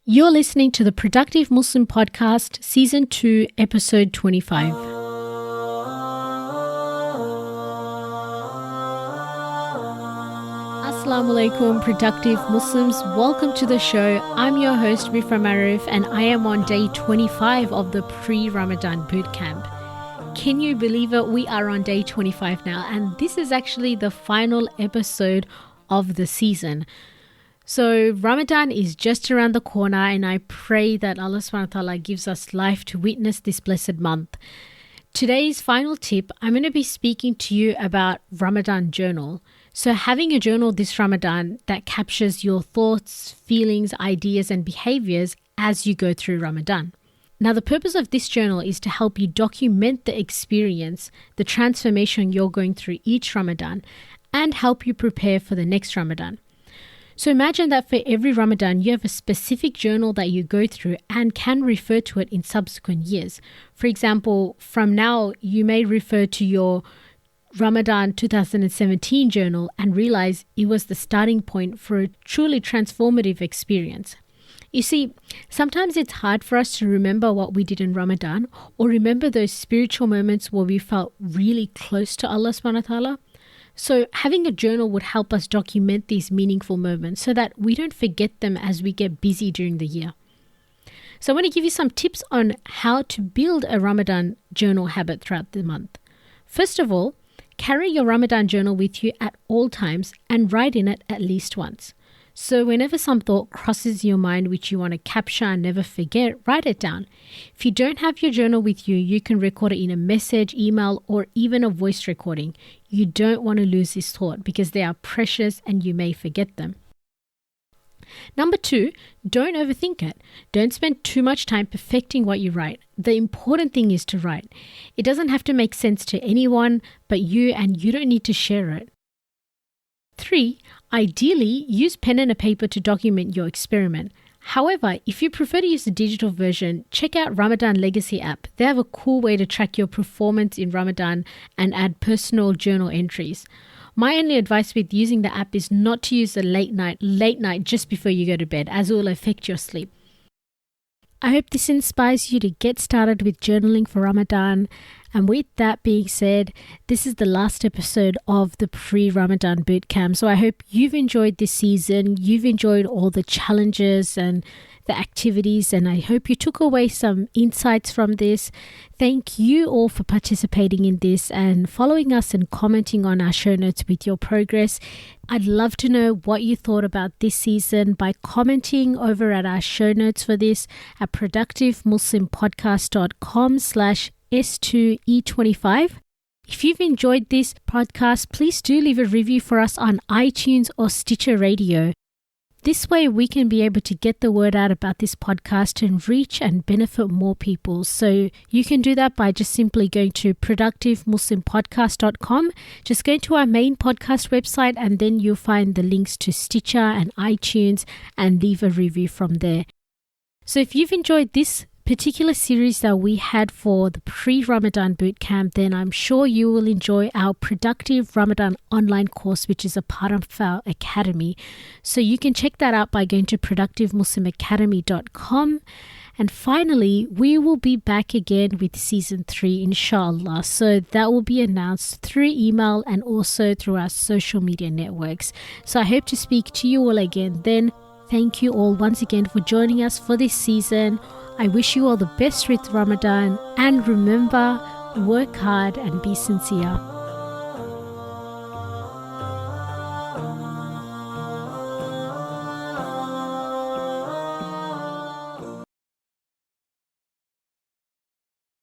You're listening to the Productive Muslim Podcast, Season 2, Episode 25. Assalamu alaikum, Productive Muslims. Welcome to the show. I'm your host, Rifra Marif, and I am on day 25 of the Pre-Ramadan Bootcamp. Can you believe it? We are on day 25 now, and this is actually the final episode of the season. So Ramadan is just around the corner, and I pray that Allah subhanahu wa ta'ala gives us life to witness this blessed month. Today's final tip, I'm going to be speaking to you about Ramadan Journal. So having a journal this Ramadan that captures your thoughts, feelings, ideas and behaviours as you go through Ramadan. Now, the purpose of this journal is to help you document the experience, the transformation you're going through each Ramadan, and help you prepare for the next Ramadan. So imagine that for every Ramadan, you have a specific journal that you go through and can refer to it in subsequent years. For example, from now, you may refer to your Ramadan 2017 journal and realize it was the starting point for a truly transformative experience. You see, sometimes it's hard for us to remember what we did in Ramadan or remember those spiritual moments where we felt really close to Allah subhanahu wa ta'ala. So having a journal would help us document these meaningful moments so that we don't forget them as we get busy during the year. So I want to give you some tips on how to build a Ramadan journal habit throughout the month. First of all, carry your Ramadan journal with you at all times and write in it at least once. So whenever some thought crosses your mind which you want to capture and never forget, write it down. If you don't have your journal with you, you can record it in a message, email, or even a voice recording. You don't want to lose this thought because they are precious and you may forget them. Number 2, don't overthink it. Don't spend too much time perfecting what you write. The important thing is to write. It doesn't have to make sense to anyone but you, and you don't need to share it. 3, ideally, use pen and a paper to document your experiment. However, if you prefer to use the digital version, check out Ramadan Legacy App. They have a cool way to track your performance in Ramadan and add personal journal entries. My only advice with using the app is not to use the late night just before you go to bed, as it will affect your sleep. I hope this inspires you to get started with journaling for Ramadan. And with that being said, this is the last episode of the Pre-Ramadan Bootcamp. So I hope you've enjoyed this season. You've enjoyed all the challenges and the activities, and I hope you took away some insights from this. Thank you all for participating in this and following us and commenting on our show notes with your progress. I'd love to know what you thought about this season by commenting over at our show notes for this at productivemuslimpodcast.com/S2E25. If you've enjoyed this podcast, please do leave a review for us on iTunes or Stitcher Radio. This way we can be able to get the word out about this podcast and reach and benefit more people. So you can do that by just simply going to productivemuslimpodcast.com. Just go to our main podcast website and then you'll find the links to Stitcher and iTunes and leave a review from there. So if you've enjoyed this particular series that we had for the Pre-Ramadan Bootcamp, then I'm sure you will enjoy our Productive Ramadan online course, which is a part of our academy. So you can check that out by going to productivemuslimacademy.com. And finally, we will be back again with season 3, inshallah. So that will be announced through email and also through our social media networks. So I hope to speak to you all again then. Thank you all once again for joining us for this season. I wish you all the best with Ramadan, and remember, work hard and be sincere.